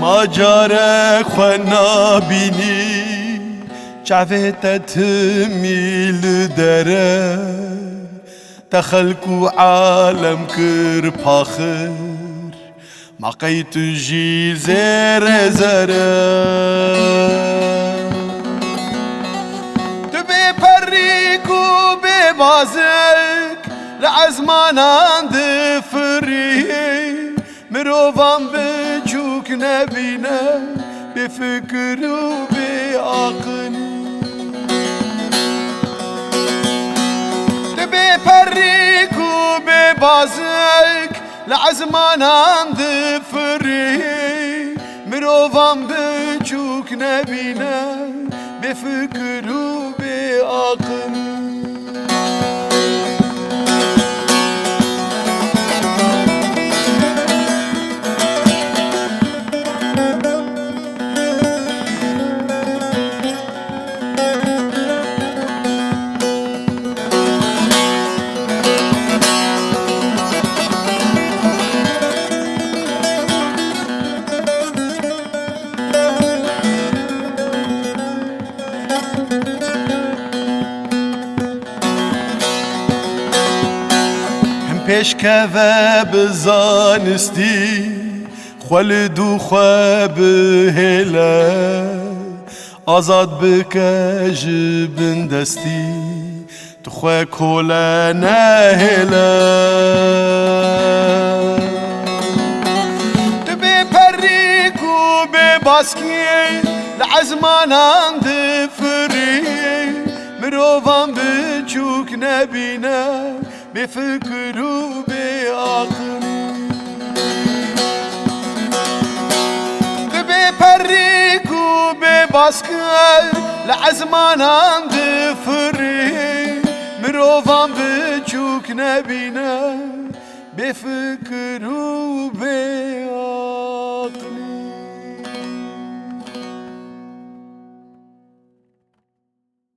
ماجرة خوانا بيني شعفت تميل دره تخلكو عالم كر باخر ما قيت جي زر زره تبي بريكو ببازك لعزمان عند فري مروفان بجوك نبينا بفكر وبعقل تبي بريك وببازك لعزمان عند فري مروفان بجوك نبينا بفكر وبعقل پشکه بزانستی خالد و خواب هلا آزاد بکش بندستی تو خواه کلا نهلا تو بپریک و بباسکی لعزمان عند فری مروفان بچوک نبینه بفكر وبعقل ببريك وبباسكر لعزمان عند فري مروفان بجوك نبينا بفكر وبعقل